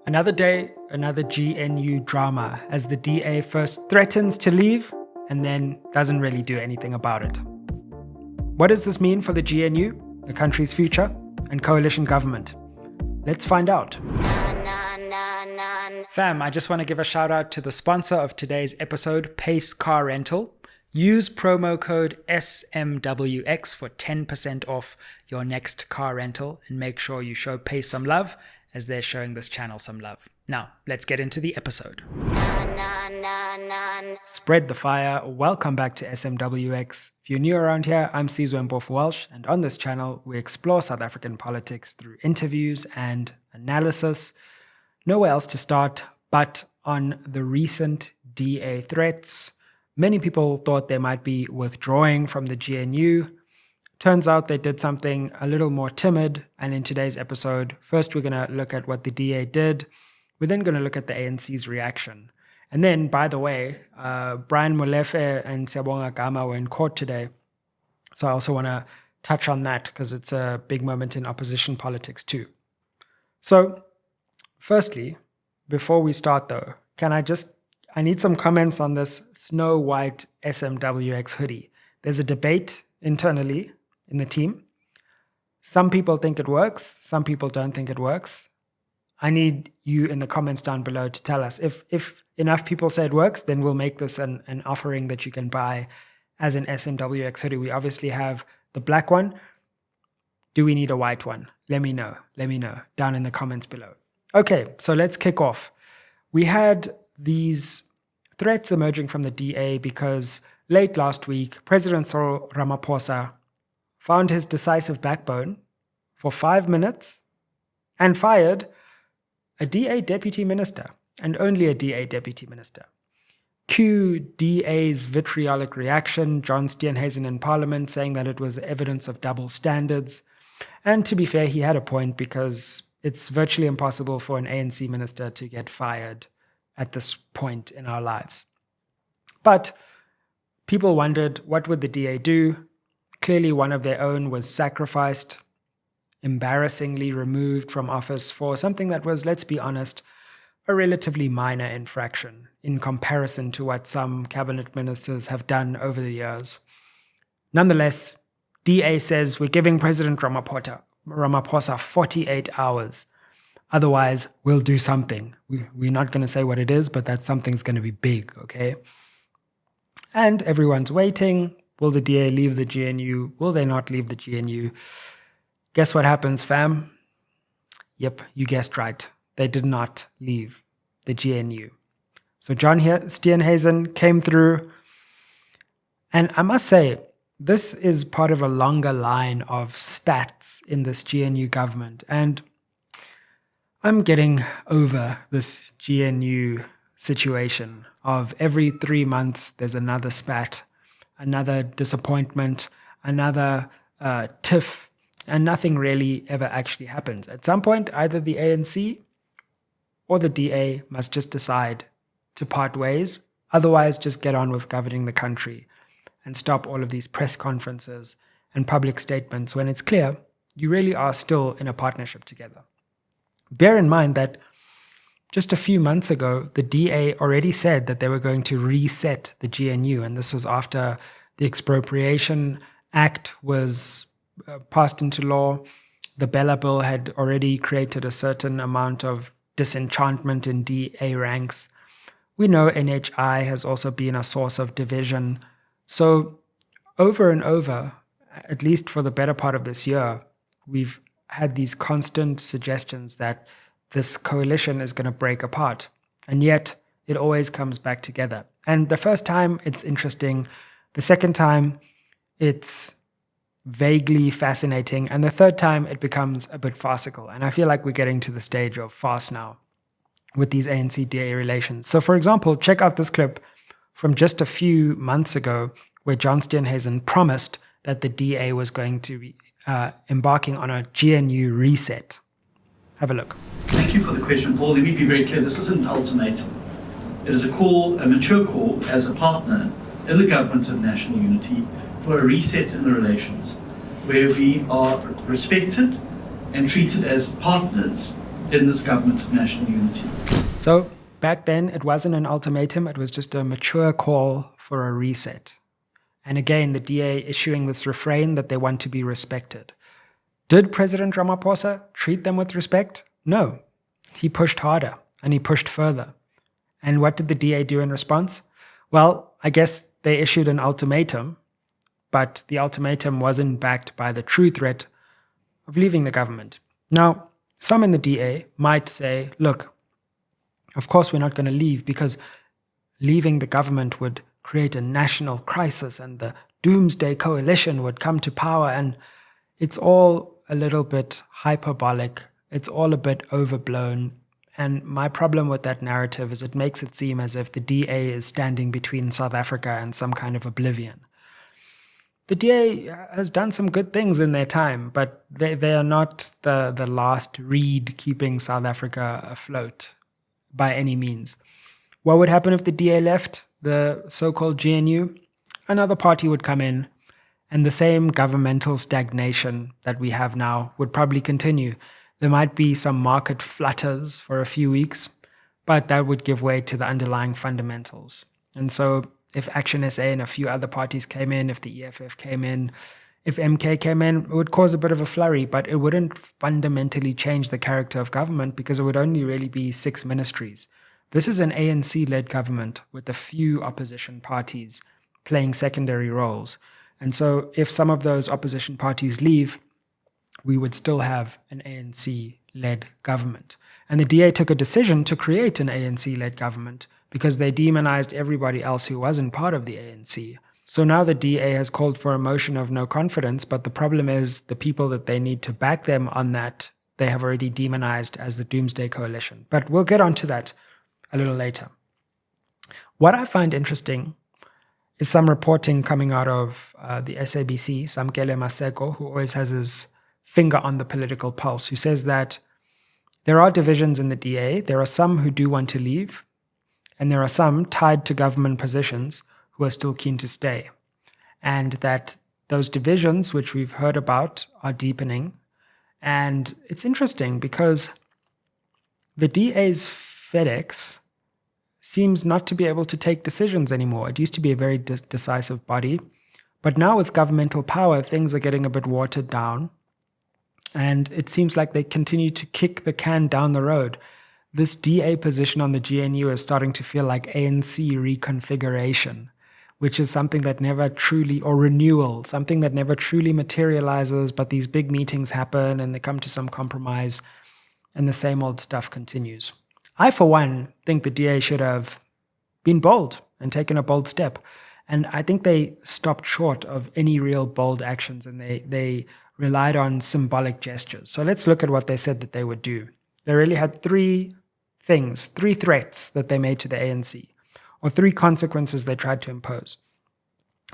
Another day, another GNU drama as the DA first threatens to leave and then doesn't really do anything about it. What does this mean for the GNU, the country's future, and coalition government? Let's find out. Fam, I just want to give a shout out to the sponsor of today's episode, Pace Car Rental. Use promo code SMWX for 10% off your next car rental and make sure you show Pace some love as they're showing this channel some love. Now, let's get into the episode. Spread the fire. Welcome back to SMWX. If you're new around here, I'm Mpofu-Walsh, and on this channel, we explore South African politics through interviews and analysis. Nowhere else to start but on the recent DA threats. Many people thought they might be withdrawing from the GNU. Turns out they did something a little more timid, and in today's episode, first we're going to look at what the DA did. We're then going to look at the ANC's reaction. And then, by the way, Brian Molefe and Siyabonga Gama were in court today. So I also want to touch on that because it's a big moment in opposition politics too. So, firstly, before we start though, I need some comments on this snow white SMWX hoodie. There's a debate internally in the team. Some people think it works, some people don't think it works. I need you in the comments down below to tell us. If enough people say it works, then we'll make this an offering that you can buy as an SMWX hoodie. We obviously have the black one. Do we need a white one? Let me know down in the comments below. Okay, so let's kick off. We had these threats emerging from the DA because late last week, President Ramaphosa found his decisive backbone for 5 minutes and fired a DA deputy minister, and only a DA deputy minister. Cue DA's vitriolic reaction, John Steenhuisen in Parliament saying that it was evidence of double standards. And to be fair, he had a point because it's virtually impossible for an ANC minister to get fired at this point in our lives. But people wondered, what would the DA do? Clearly one of their own was sacrificed, embarrassingly removed from office for something that was, let's be honest, a relatively minor infraction in comparison to what some cabinet ministers have done over the years. Nonetheless, DA says we're giving President Ramaphosa 48 hours. Otherwise, we'll do something. We're not going to say what it is, but that something's going to be big, okay? And everyone's waiting. Will the DA leave the GNU? Will they not leave the GNU? Guess what happens, fam? Yep, you guessed right. They did not leave the GNU. So John Steenhuisen came through. And I must say, this is part of a longer line of spats in this GNU government. And I'm getting over this GNU situation of every 3 months, there's another spat, another disappointment, another tiff, and nothing really ever actually happens. At some point, either the ANC or the DA must just decide to part ways, otherwise just get on with governing the country and stop all of these press conferences and public statements when it's clear you really are still in a partnership together. Bear in mind that just a few months ago, the DA already said that they were going to reset the GNU, and this was after the Expropriation Act was passed into law. The Bella Bill had already created a certain amount of disenchantment in DA ranks. We know NHI has also been a source of division. So over and over, at least for the better part of this year, we've had these constant suggestions that this coalition is going to break apart. And yet, it always comes back together. And the first time, it's interesting. The second time, it's vaguely fascinating. And the third time, it becomes a bit farcical. And I feel like we're getting to the stage of farce now with these ANC-DA relations. So for example, check out this clip from just a few months ago where John Steenhuisen promised that the DA was going to be embarking on a GNU reset. Have a look. Thank you for the question, Paul. Let me be very clear. This isn't an ultimatum. It is a call, a mature call, as a partner in the government of national unity for a reset in the relations, where we are respected and treated as partners in this government of national unity. So back then, it wasn't an ultimatum, it was just a mature call for a reset. And again, the DA issuing this refrain that they want to be respected. Did President Ramaphosa treat them with respect? No. He pushed harder and he pushed further. And what did the DA do in response? Well, I guess they issued an ultimatum, but the ultimatum wasn't backed by the true threat of leaving the government. Now, some in the DA might say, look, of course we're not going to leave because leaving the government would create a national crisis and the doomsday coalition would come to power, and it's all a little bit hyperbolic. It's all a bit overblown. And my problem with that narrative is it makes it seem as if the DA is standing between South Africa and some kind of oblivion. The DA has done some good things in their time, but they are not the last reed keeping South Africa afloat by any means. What would happen if the DA left, the so-called GNU? Another party would come in, and the same governmental stagnation that we have now would probably continue. There might be some market flutters for a few weeks, but that would give way to the underlying fundamentals. And so if Action SA and a few other parties came in, if the EFF came in, if MK came in, it would cause a bit of a flurry, but it wouldn't fundamentally change the character of government because it would only really be 6 ministries. This is an ANC-led government with a few opposition parties playing secondary roles. And so if some of those opposition parties leave, we would still have an ANC-led government. And the DA took a decision to create an ANC-led government because they demonized everybody else who wasn't part of the ANC. So now the DA has called for a motion of no confidence, but the problem is the people that they need to back them on that, they have already demonized as the Doomsday Coalition. But we'll get onto that a little later. What I find interesting is some reporting coming out of the SABC, Samkele Maseko, who always has his finger on the political pulse, who says that there are divisions in the DA. There are some who do want to leave, and there are some tied to government positions who are still keen to stay. And that those divisions, which we've heard about, are deepening. And it's interesting because the DA's FedEx seems not to be able to take decisions anymore. It used to be a very decisive body, but now with governmental power, things are getting a bit watered down. And it seems like they continue to kick the can down the road. This DA position on the GNU is starting to feel like ANC reconfiguration, which is something that never truly, or renewal, something that never truly materializes, but these big meetings happen and they come to some compromise and the same old stuff continues. I, for one, think the DA should have been bold and taken a bold step. And I think they stopped short of any real bold actions, and they relied on symbolic gestures. So let's look at what they said that they would do. They really had 3 threats that they made to the ANC, or 3 consequences they tried to impose.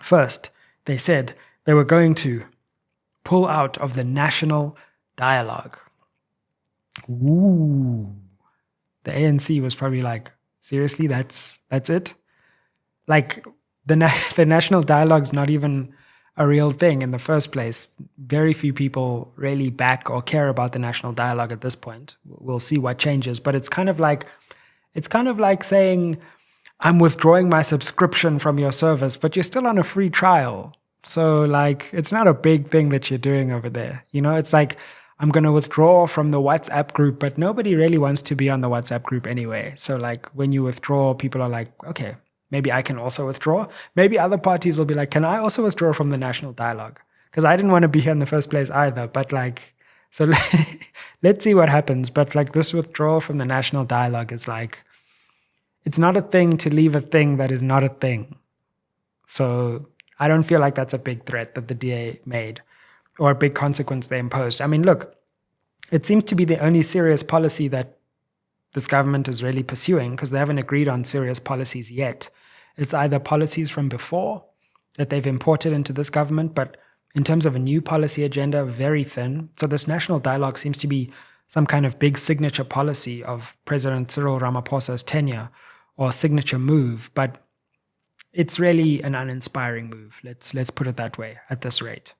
First, they said they were going to pull out of the national dialogue. Ooh. The ANC was probably like, seriously, that's it? Like, the national dialogue's not even a real thing in the first place. Very few people really back or care about the national dialogue at this point. We'll see what changes, but it's kind of like saying, I'm withdrawing my subscription from your service, but you're still on a free trial. So like, it's not a big thing that you're doing over there. You know, it's like, I'm going to withdraw from the WhatsApp group, but nobody really wants to be on the WhatsApp group anyway. So like, when you withdraw, people are like, okay, maybe I can also withdraw. Maybe other parties will be like, can I also withdraw from the national dialogue? Because I didn't want to be here in the first place either. But like, so let's see what happens. But like, this withdrawal from the national dialogue is like, it's not a thing to leave a thing that is not a thing. So I don't feel like that's a big threat that the DA made or a big consequence they imposed. I mean, look, it seems to be the only serious policy that this government is really pursuing, because they haven't agreed on serious policies yet. It's either policies from before that they've imported into this government, but in terms of a new policy agenda, very thin. So this national dialogue seems to be some kind of big signature policy of President Cyril Ramaphosa's tenure, or signature move, but it's really an uninspiring move. Let's put it that way at this rate.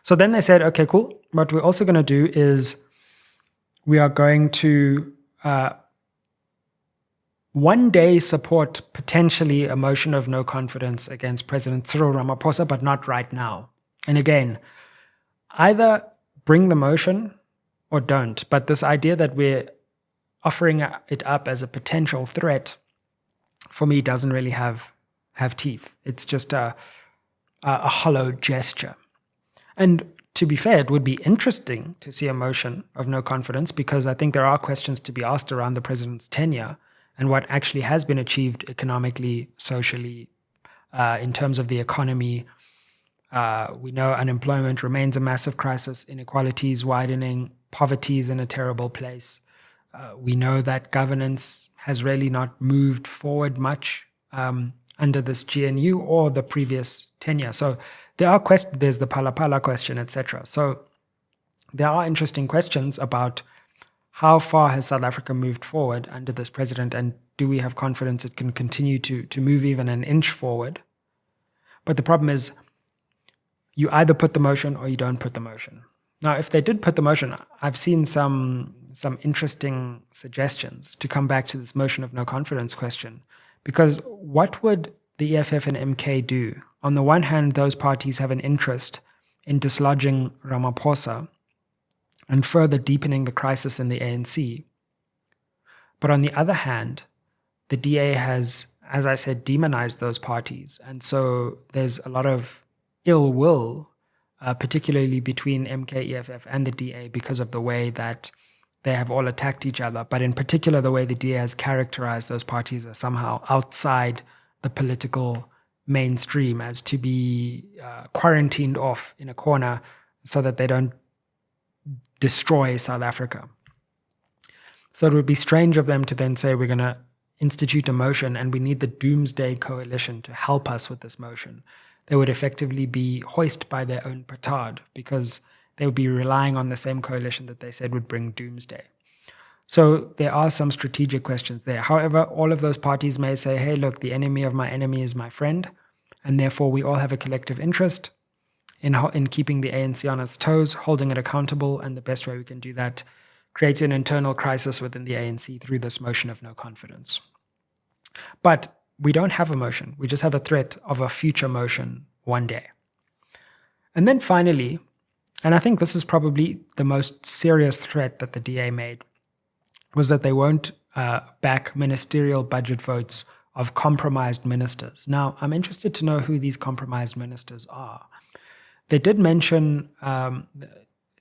So then they said, okay, cool. What we're also going to do is we are going to one day support potentially a motion of no confidence against President Cyril Ramaphosa, but not right now. And again, either bring the motion or don't. But this idea that we're offering it up as a potential threat, for me, doesn't really have teeth. It's just a hollow gesture. And to be fair, it would be interesting to see a motion of no confidence, because I think there are questions to be asked around the president's tenure and what actually has been achieved economically, socially, in terms of the economy. We know unemployment remains a massive crisis, inequalities widening, poverty is in a terrible place. We know that governance has really not moved forward much under this GNU or the previous tenure. So there are questions, there's the Phala question, etc. So there are interesting questions about how far has South Africa moved forward under this president, and do we have confidence it can continue to move even an inch forward? But the problem is, you either put the motion or you don't put the motion. Now, if they did put the motion, I've seen some interesting suggestions to come back to this motion of no confidence question. Because what would the EFF and MK do? On the one hand, those parties have an interest in dislodging Ramaphosa and further deepening the crisis in the ANC. But on the other hand, the DA has, as I said, demonized those parties. And so there's a lot of ill will, particularly between MK, EFF and the DA, because of the way that they have all attacked each other. But in particular, the way the DA has characterized those parties as somehow outside the political mainstream, as to be quarantined off in a corner so that they don't destroy South Africa. So it would be strange of them to then say, we're going to institute a motion and we need the doomsday coalition to help us with this motion. They would effectively be hoist by their own petard, because they would be relying on the same coalition that they said would bring doomsday. So there are some strategic questions there. However, all of those parties may say, hey, look, the enemy of my enemy is my friend, and therefore we all have a collective interest in keeping the ANC on its toes, holding it accountable, and the best way we can do that, create an internal crisis within the ANC through this motion of no confidence. But we don't have a motion. We just have a threat of a future motion one day. And then finally, and I think this is probably the most serious threat that the DA made, was that they won't back ministerial budget votes of compromised ministers. Now, I'm interested to know who these compromised ministers are. They did mention Thembi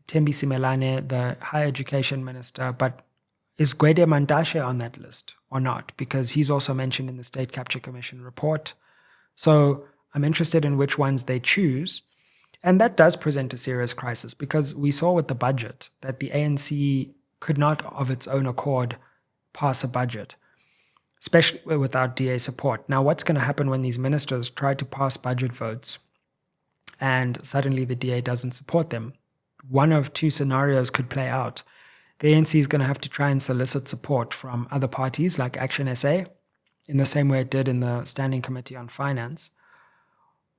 Simelane, the higher education minister, but is Gwede Mandashe on that list or not? Because he's also mentioned in the State Capture Commission report. So I'm interested in which ones they choose. And that does present a serious crisis, because we saw with the budget that the ANC could not of its own accord pass a budget, especially without DA support. Now, what's going to happen when these ministers try to pass budget votes and suddenly the DA doesn't support them? One of two scenarios could play out. The ANC is going to have to try and solicit support from other parties like Action SA, in the same way it did in the Standing Committee on Finance.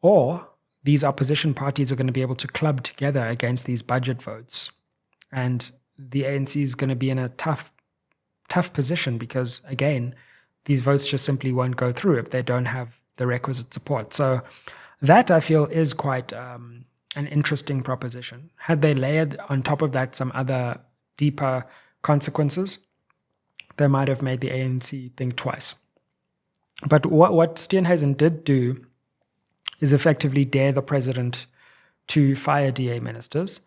Or these opposition parties are going to be able to club together against these budget votes. And the ANC is going to be in a tough position, because, again, these votes just simply won't go through if they don't have the requisite support. So that, I feel, is quite an interesting proposition. Had they layered on top of that some other deeper consequences, they might have made the ANC think twice. But what Steenhuisen did do is effectively dare the president to fire DA ministers.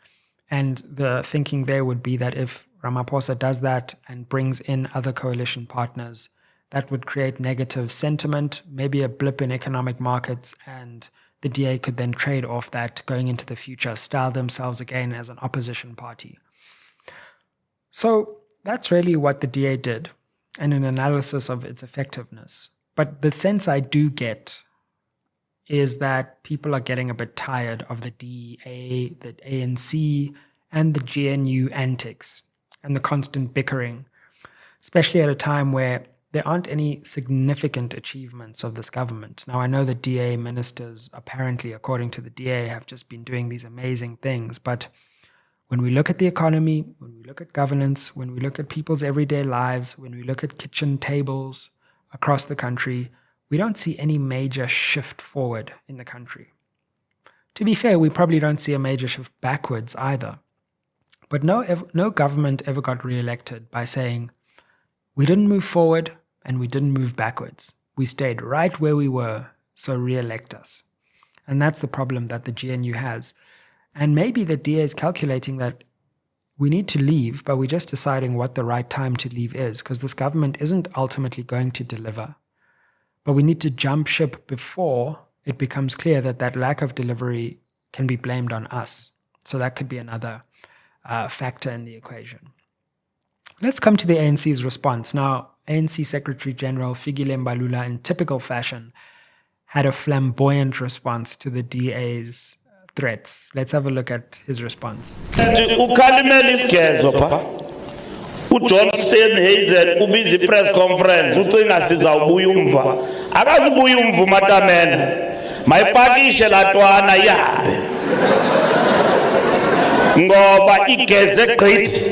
And the thinking there would be that if Ramaphosa does that and brings in other coalition partners, that would create negative sentiment, maybe a blip in economic markets, and the DA could then trade off that going into the future, style themselves again as an opposition party. So that's really what the DA did, and an analysis of its effectiveness. But the sense I do get is that people are getting a bit tired of the DA, the ANC, and the GNU antics and the constant bickering, especially at a time where there aren't any significant achievements of this government. Now, I know the DA ministers, apparently, according to the DA, have just been doing these amazing things, but when we look at the economy, when we look at governance, when we look at people's everyday lives, when we look at kitchen tables across the country, we don't see any major shift forward in the country. To be fair, we probably don't see a major shift backwards either. But no government ever got re-elected by saying, we didn't move forward and we didn't move backwards. We stayed right where we were, so re-elect us. And that's the problem that the GNU has. And maybe the DA is calculating that we need to leave, but we're just deciding what the right time to leave is, because this government isn't ultimately going to deliver. But we need to jump ship before it becomes clear that that lack of delivery can be blamed on us. So that could be another factor in the equation. Let's come to the ANC's response. Now, ANC Secretary General Fikile Mbalula, in typical fashion, had a flamboyant response to the DA's threats. Let's have a look at his response. uJohn Steenhuisen ubiza press conference ucinga sizawubuya umva akazubuya umva umatamene mayipakishe latwana yabe ngoba igeze gqithi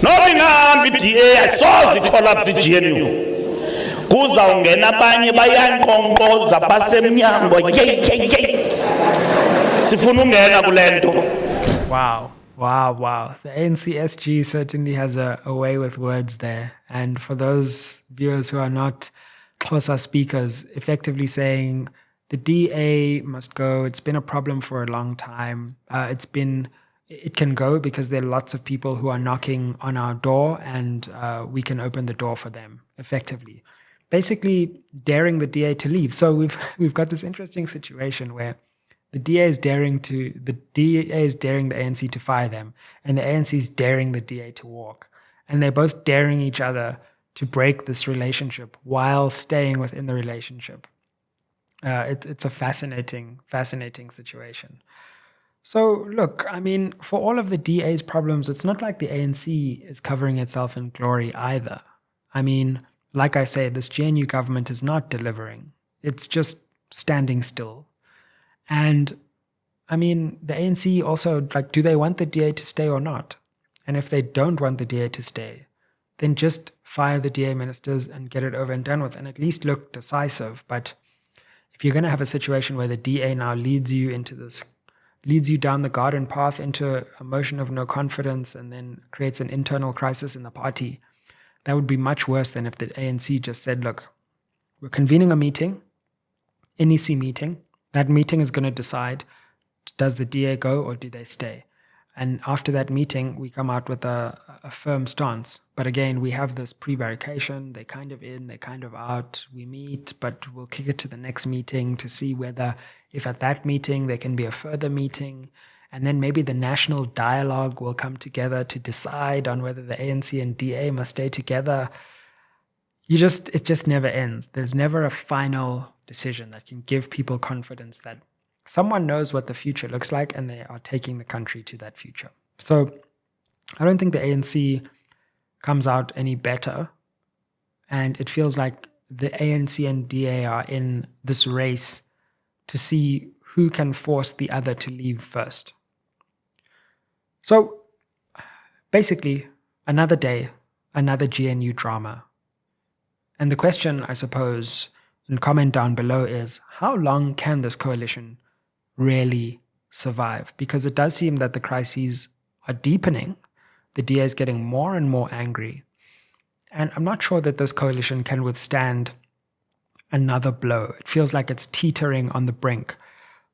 noba ingahambi iDA ayisoze icollapse iGNU kuzawungena abanye bayanqonqoza basemnyango sifuna ungena kule nto. Wow. The ANC SG certainly has a way with words there. And for those viewers who are not Xhosa speakers, effectively saying the DA must go. It's been a problem for a long time. It can go because there are lots of people who are knocking on our door and we can open the door for them, effectively. Basically daring the DA to leave. So we've got this interesting situation where the DA is daring the ANC to fire them, and the ANC is daring the DA to walk. And they're both daring each other to break this relationship while staying within the relationship. It's a fascinating situation. So look, I mean, for all of the DA's problems, it's not like the ANC is covering itself in glory either. I mean, like I say, this GNU government is not delivering. It's just standing still. And I mean, the ANC also, do they want the DA to stay or not? And if they don't want the DA to stay, then just fire the DA ministers and get it over and done with, and at least look decisive. But if you're going to have a situation where the DA now leads you down the garden path into a motion of no confidence and then creates an internal crisis in the party, that would be much worse than if the ANC just said, look, we're convening a meeting, NEC meeting. That meeting is going to decide, does the DA go or do they stay? And after that meeting, we come out with a firm stance. But again, we have this prevarication. They're kind of in, they're kind of out. We meet, but we'll kick it to the next meeting to see if at that meeting there can be a further meeting. And then maybe the national dialogue will come together to decide on whether the ANC and DA must stay together. It just never ends. There's never a final decision that can give people confidence that someone knows what the future looks like and they are taking the country to that future. So I don't think the ANC comes out any better. And it feels like the ANC and DA are in this race to see who can force the other to leave first. So basically, another day, another GNU drama. And the question, I suppose, and comment down below is, how long can this coalition really survive? Because it does seem that the crises are deepening. The DA is getting more and more angry. And I'm not sure that this coalition can withstand another blow. It feels like it's teetering on the brink.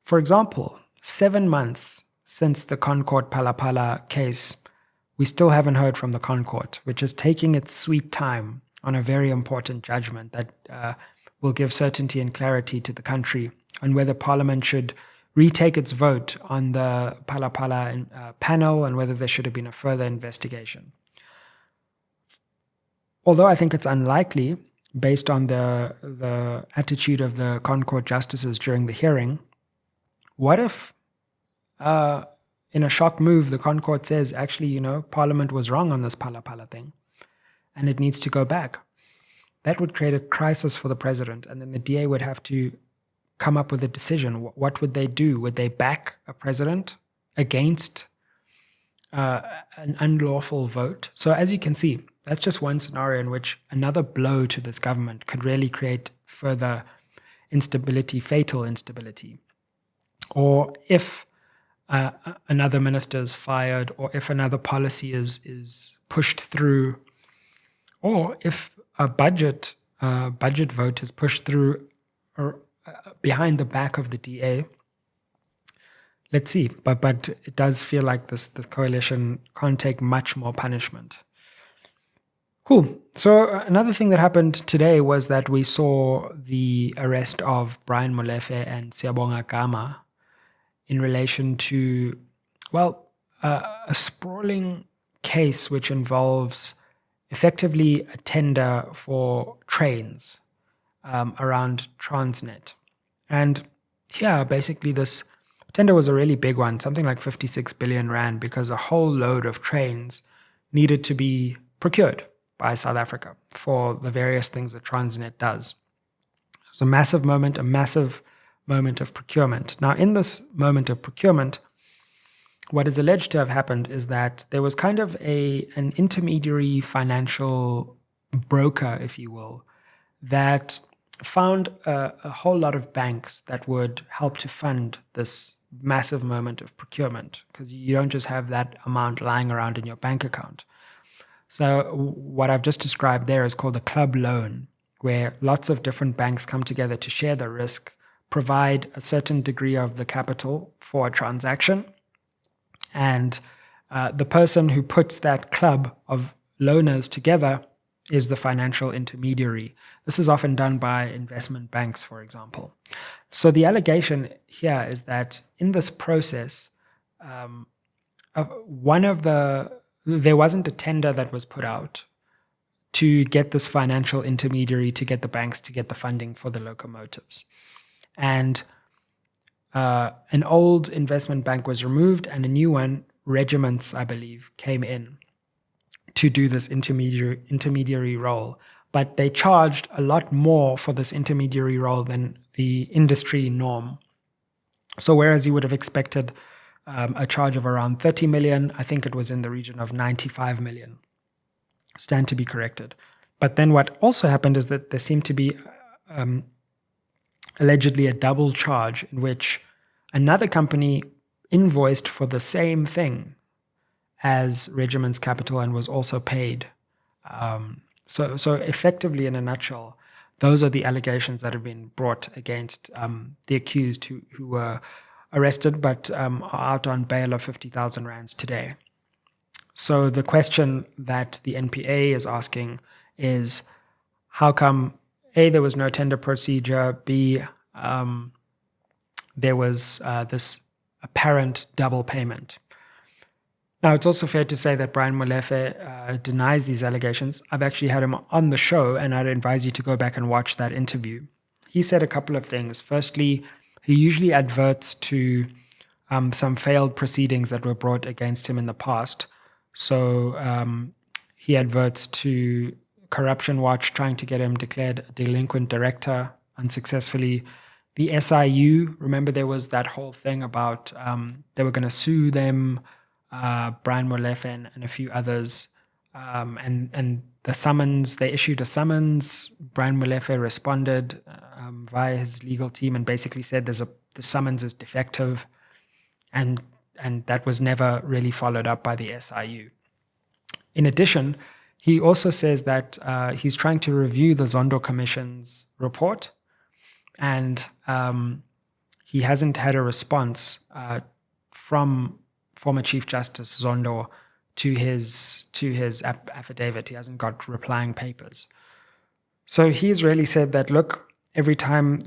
For example, 7 months since the Concord Phala case, we still haven't heard from the Concord, which is taking its sweet time on a very important judgment that will give certainty and clarity to the country on whether Parliament should retake its vote on the Phala panel and whether there should have been a further investigation. Although I think it's unlikely, based on the attitude of the Concord justices during the hearing, what if, in a shock move, the Concord says, actually, Parliament was wrong on this Phala thing, and it needs to go back? That would create a crisis for the president, and then the DA would have to come up with a decision. What would they do? Would they back a president against an unlawful vote. So as you can see, that's just one scenario in which another blow to this government could really create further instability, fatal instability. Or if another minister is fired, or if another policy is pushed through, or if a budget vote is pushed through or behind the back of the DA. Let's see, but it does feel like the coalition can't take much more punishment. Cool. So another thing that happened today was that we saw the arrest of Brian Molefe and Siyabonga Gama in relation to, well, a sprawling case which involves effectively a tender for trains around Transnet. And yeah, basically this tender was a really big one, something like 56 billion rand, because a whole load of trains needed to be procured by South Africa for the various things that Transnet does. It was a massive moment of procurement. Now, in this moment of procurement, what is alleged to have happened is that there was kind of an intermediary financial broker, if you will, that found a whole lot of banks that would help to fund this massive moment of procurement, because you don't just have that amount lying around in your bank account. So what I've just described there is called a club loan, where lots of different banks come together to share the risk, provide a certain degree of the capital for a transaction, and the person who puts that club of loaners together is the financial intermediary. This is often done by investment banks, for example. So the allegation here is that in this process, there wasn't a tender that was put out to get this financial intermediary, to get the banks to get the funding for the locomotives. And an old investment bank was removed and a new one, Regiments, I believe, came in to do this intermediary role. But they charged a lot more for this intermediary role than the industry norm. So whereas you would have expected a charge of around 30 million, I think it was in the region of 95 million. Stand to be corrected. But then what also happened is that there seemed to be allegedly a double charge in which another company invoiced for the same thing as Regiment's Capital and was also paid. So effectively, in a nutshell, those are the allegations that have been brought against the accused who were arrested but are out on bail of 50,000 rands today. So the question that the NPA is asking is, how come, A, there was no tender procedure, B, there was this apparent double payment? Now, it's also fair to say that Brian Molefe denies these allegations. I've actually had him on the show, and I'd advise you to go back and watch that interview. He said a couple of things. Firstly, he usually adverts to some failed proceedings that were brought against him in the past. So he adverts to Corruption Watch trying to get him declared a delinquent director unsuccessfully. The SIU, remember there was that whole thing about they were going to sue them, Brian Molefe and a few others. And the summons, they issued a summons. Brian Molefe responded via his legal team and basically said the summons is defective. And that was never really followed up by the SIU. In addition, he also says that he's trying to review the Zondo Commission's report, and he hasn't had a response from former Chief Justice Zondo to his affidavit. He hasn't got replying papers. So he's really said that, look, every time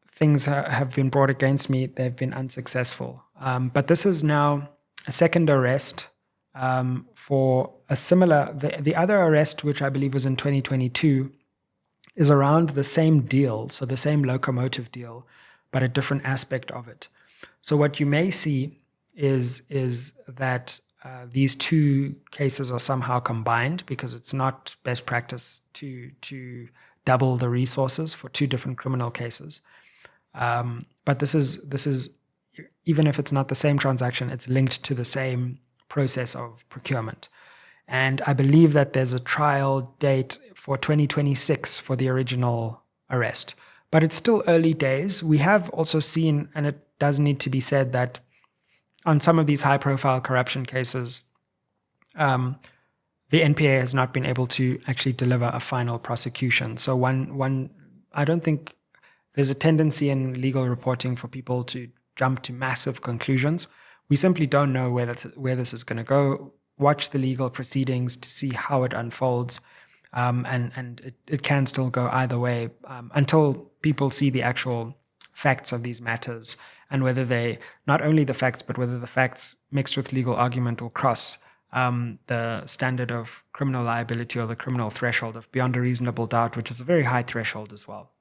things have been brought against me, they've been unsuccessful. But this is now a second arrest for a similar, the other arrest, which I believe was in 2022, is around the same deal, so the same locomotive deal, but a different aspect of it. So what you may see is that these two cases are somehow combined, because it's not best practice to double the resources for two different criminal cases. But this is even if it's not the same transaction, it's linked to the same process of procurement. And I believe that there's a trial date for 2026 for the original arrest. But it's still early days. We have also seen, and it does need to be said, that on some of these high-profile corruption cases, the NPA has not been able to actually deliver a final prosecution. So I don't think there's a tendency in legal reporting for people to jump to massive conclusions. We simply don't know where this is going to go. Watch the legal proceedings to see how it unfolds, and it can still go either way until people see the actual facts of these matters, and whether they, not only the facts, but whether the facts mixed with legal argument will cross the standard of criminal liability or the criminal threshold of beyond a reasonable doubt, which is a very high threshold as well.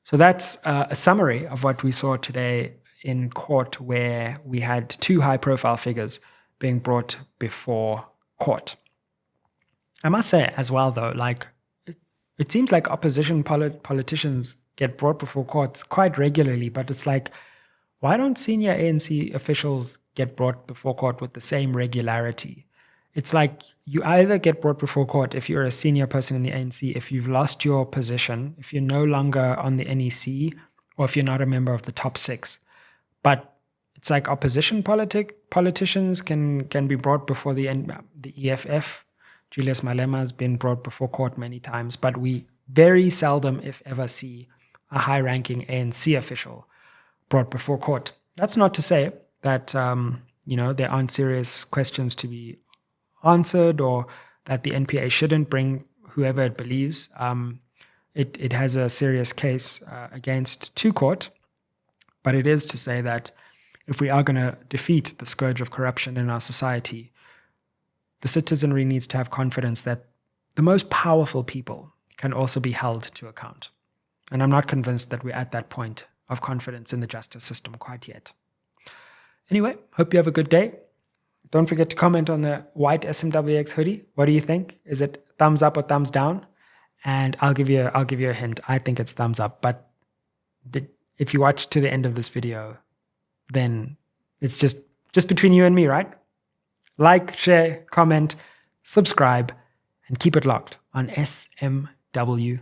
So that's a summary of what we saw today in court, where we had two high-profile figures being brought before court. I must say as well, though, like it seems like opposition politicians get brought before courts quite regularly, but it's like, why don't senior ANC officials get brought before court with the same regularity? It's like you either get brought before court if you're a senior person in the ANC, if you've lost your position, if you're no longer on the NEC, or if you're not a member of the top six. But it's like opposition politicians can be brought before the EFF. Julius Malema has been brought before court many times, but we very seldom, if ever, see a high-ranking ANC official brought before court. That's not to say that there aren't serious questions to be answered, or that the NPA shouldn't bring whoever it believes. It has a serious case to court, but it is to say that if we are going to defeat the scourge of corruption in our society, the citizenry needs to have confidence that the most powerful people can also be held to account. And I'm not convinced that we're at that point of confidence in the justice system quite yet. Anyway, hope you have a good day. Don't forget to comment on the white SMWX hoodie. What do you think? Is it thumbs up or thumbs down? And I'll give you a hint. I think it's thumbs up. But if you watch to the end of this video, then it's just between you and me, right? Like, share, comment, subscribe, and keep it locked on SMWX.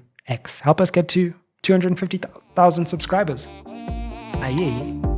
Help us get to 250,000 subscribers. Aye.